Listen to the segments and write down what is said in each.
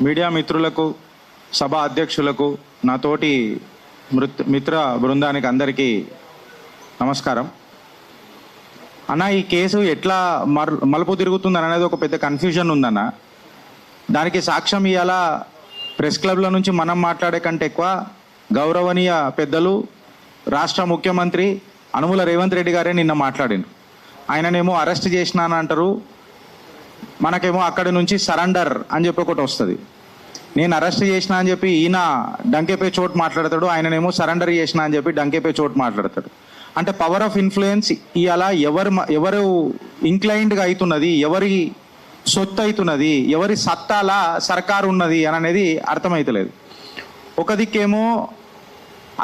Media మిత్రులకు, సభ అధ్యక్షులకు, నాతోటి మిత్ర బృందానికి అందరికీ నమస్కారం. అన్న, ఈ కేసు ఎట్లా మలుపు తిరుగుతుందని అనేది ఒక పెద్ద కన్ఫ్యూజన్ ఉందన్న. దానికి సాక్ష్యం ఇవాళ ప్రెస్ క్లబ్ల నుంచి మనం మాట్లాడే కంటే ఎక్కువ గౌరవనీయ పెద్దలు రాష్ట్ర ముఖ్యమంత్రి అనుముల రేవంత్ రెడ్డి గారే నిన్న మాట్లాడిండు. ఆయననేమో అరెస్ట్ చేసినానంటారు, మనకేమో అక్కడి నుంచి సరెండర్ అని చెప్పి ఒకటి వస్తుంది. నేను అరెస్ట్ చేసిన అని చెప్పి ఈయన డంకేపే చోటు మాట్లాడతాడు, ఆయననేమో సరెండర్ చేసిన అని చెప్పి డంకేపే చోటు మాట్లాడతాడు. అంటే పవర్ ఆఫ్ ఇన్ఫ్లుయెన్స్ ఇవాళ ఎవరు ఇంక్లైన్డ్గా అవుతున్నది, ఎవరి సొత్తు అవుతున్నది, ఎవరి సత్తాల సర్కారు ఉన్నది అని అనేది అర్థమవుతలేదు. ఒక దిక్కేమో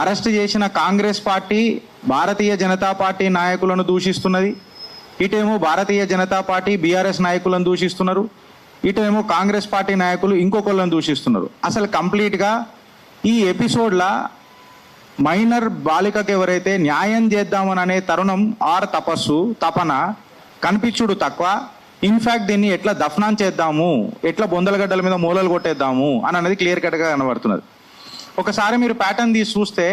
అరెస్ట్ చేసిన కాంగ్రెస్ పార్టీ భారతీయ జనతా పార్టీ నాయకులను దూషిస్తున్నది, ఇటేమో భారతీయ జనతా పార్టీ బీఆర్ఎస్ నాయకులను దూషిస్తున్నారు, ఇటేమో కాంగ్రెస్ పార్టీ నాయకులు ఇంకొకళ్ళని దూషిస్తున్నారు. అసలు కంప్లీట్గా ఈ ఎపిసోడ్లా మైనర్ బాలికకు ఎవరైతే న్యాయం చేద్దామని అనే తరుణం ఆర్ తపన కనిపించుడు తక్కువ, ఇన్ఫ్యాక్ట్ దీన్ని ఎట్లా దఫనాన్ చేద్దాము, ఎట్లా బొందలగడ్డల మీద మూలలు కొట్టేద్దాము అని అనేది క్లియర్ కట్గా కనబడుతున్నది. ఒకసారి మీరు ప్యాటర్న్ తీసి చూస్తే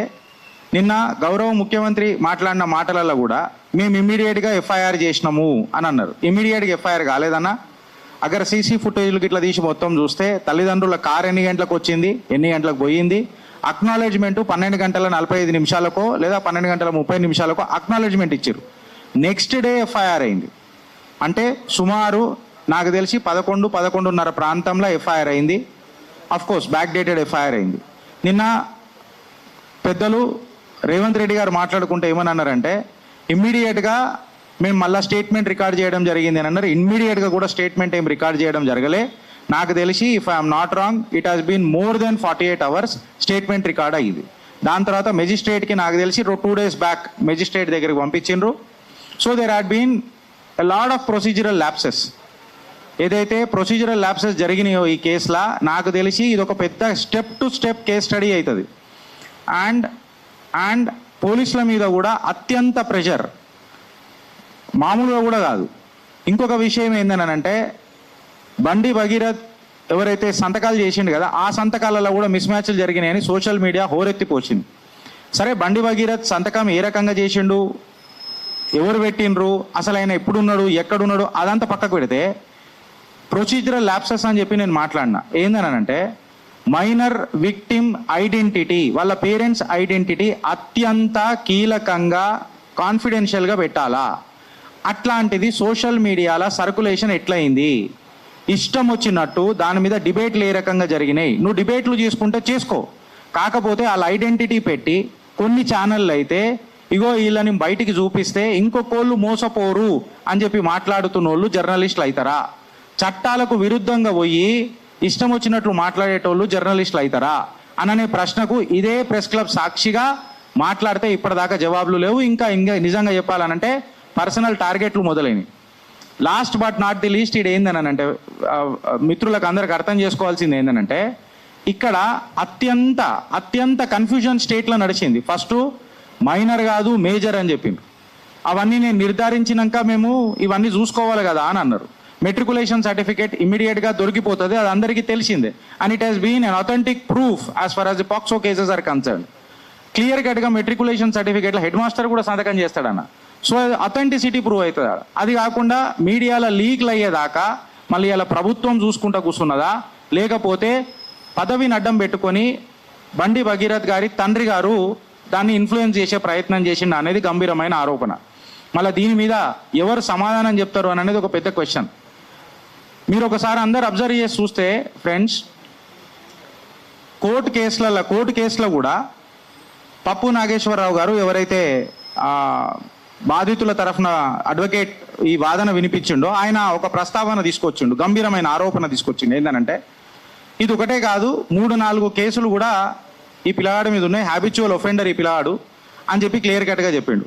నిన్న గౌరవ ముఖ్యమంత్రి మాట్లాడిన మాటలలో కూడా మేము ఇమ్మీడియట్గా ఎఫ్ఐఆర్ చేసినాము అని అన్నారు. ఇమ్మీడియట్గా ఎఫ్ఐఆర్ కాలేదన్న. అగర్ సీసీ ఫుటేజ్లు ఇట్లా తీసి మొత్తం చూస్తే తల్లిదండ్రుల కారు ఎన్ని గంటలకు వచ్చింది, ఎన్ని గంటలకు పోయింది, అక్నాలెడ్జ్మెంట్ 12:45 లేదా 12:30 అక్నాలెడ్జ్మెంట్ ఇచ్చారు. నెక్స్ట్ డే ఎఫ్ఐఆర్ అయింది. అంటే సుమారు నాకు తెలిసి 11-11:30 ప్రాంతంలో ఎఫ్ఐఆర్ అయింది. అఫ్కోర్స్ బ్యాక్ డేటెడ్ ఎఫ్ఐఆర్ అయింది. నిన్న పెద్దలు రేవంత్ రెడ్డి గారు మాట్లాడుకుంటే ఏమని అన్నారంటే, ఇమ్మీడియట్గా మేము మళ్ళీ స్టేట్మెంట్ రికార్డ్ చేయడం జరిగింది అని అన్నారు. ఇమ్మీడియట్గా కూడా స్టేట్మెంట్ ఏం రికార్డ్ చేయడం జరగలే. నాకు తెలిసి if I'm not wrong it has been more than 48 hours statement record అయ్యింది. దాని తర్వాత మెజిస్ట్రేట్కి నాకు తెలిసి 2 days బ్యాక్ మెజిస్ట్రేట్ దగ్గరికి పంపించిండ్రు. So there had been a lot of procedural lapses. ఏదైతే ప్రొసీజరల్ ల్యాప్సెస్ జరిగినాయో ఈ కేసులో నాకు తెలిసి ఇది ఒక పెద్ద step to step case study అవుతుంది. అండ్ పోలీసుల మీద కూడా అత్యంత ప్రెషర్, మామూలుగా కూడా కాదు. ఇంకొక విషయం ఏంటనంటే, బండి భగీరథ్ ఎవరైతే సంతకాలు చేసిండు కదా, ఆ సంతకాలలో కూడా మిస్ మ్యాచ్లు జరిగినాయని సోషల్ మీడియా హోరెత్తిపోసింది. సరే, బండి భగీరథ్ సంతకం ఏ రకంగా చేసిండు, ఎవరు పెట్టిండ్రు, అసలు ఆయన ఎప్పుడున్నాడు, ఎక్కడున్నాడు, అదంతా పక్కకు పెడితే ప్రొసీజరల్ ల్యాప్సెస్ అని చెప్పి నేను మాట్లాడినా. ఏందనంటే, మైనర్ విక్టిమ్ ఐడెంటిటీ, వాళ్ళ పేరెంట్స్ ఐడెంటిటీ అత్యంత కీలకంగా కాన్ఫిడెన్షియల్గా పెట్టాలా. అట్లాంటిది సోషల్ మీడియాలో సర్కులేషన్ ఎట్లయింది, ఇష్టం వచ్చినట్టు దాని మీద డిబేట్లు ఏ రకంగా జరిగినాయి. నువ్వు డిబేట్లు చేసుకుంటే చేసుకో, కాకపోతే వాళ్ళ ఐడెంటిటీ పెట్టి కొన్ని ఛానళ్ళు అయితే ఇగో వీళ్ళని బయటికి చూపిస్తే ఇంకొకళ్ళు మోసపోరు అని చెప్పి మాట్లాడుతున్న వాళ్ళు జర్నలిస్టులు అవుతారా? చట్టాలకు విరుద్ధంగా పోయి ఇష్టం వచ్చినట్లు మాట్లాడేటోళ్ళు జర్నలిస్టులు అవుతారా అననే ప్రశ్నకు ఇదే ప్రెస్ క్లబ్ సాక్షిగా మాట్లాడితే ఇప్పటిదాకా జవాబులు లేవు. ఇంకా నిజంగా చెప్పాలనంటే పర్సనల్ టార్గెట్లు మొదలైనవి. Last but not the least ఇది ఏందనంటే, మిత్రులకు అందరికి అర్థం చేసుకోవాల్సింది ఏంటంటే, ఇక్కడ అత్యంత కన్ఫ్యూజన్ స్టేట్లో నడిచింది. ఫస్ట్ మైనర్ కాదు మేజర్ అని చెప్పింది. అవన్నీ నేను నిర్ధారించినాక మేము ఇవన్నీ చూసుకోవాలి కదా అని అన్నారు. మెట్రికులేషన్ సర్టిఫికేట్ ఇమీడియట్గా దొరికిపోతుంది, అది అందరికీ తెలిసిందే. And it has been an authentic proof as far as the POCSO cases are concern. Clear కట్గా మెట్రికులేషన్ సర్టిఫికేట్లో హెడ్ మాస్టర్ కూడా సంతకం చేస్తాడన్న. సో అథెంటిసిటీ ప్రూవ్ అవుతుంది. అది కాకుండా మీడియాలో లీక్లు అయ్యేదాకా మళ్ళీ ఇలా ప్రభుత్వం చూసుకుంటా కూర్చున్నదా, లేకపోతే పదవిని అడ్డం పెట్టుకొని బండి భగీరథ్ గారి తండ్రి గారు దాన్ని ఇన్ఫ్లుయెన్స్ చేసే ప్రయత్నం చేసిండు అనేది గంభీరమైన ఆరోపణ. మళ్ళీ దీని మీద ఎవరు సమాధానం చెప్తారు అని అనేది ఒక పెద్ద క్వశ్చన్. మీరు ఒకసారి అందరు అబ్జర్వ్ చేసి చూస్తే ఫ్రెండ్స్, కోర్టు కేసులో కూడా పప్పు నాగేశ్వరరావు గారు ఎవరైతే బాధితుల తరఫున అడ్వకేట్ ఈ వాదన వినిపించిండో, ఆయన ఒక ప్రస్తావన తీసుకొచ్చిండు, గంభీరమైన ఆరోపణ తీసుకొచ్చిండు. ఏంటంటే, ఇది ఒకటే కాదు 3-4 కేసులు కూడా ఈ పిల్లగాడి మీద ఉన్నాయి, హ్యాబిచువల్ ఒఫెండర్ ఈ పిల్లగాడు అని చెప్పి క్లియర్ కట్గా చెప్పిండు.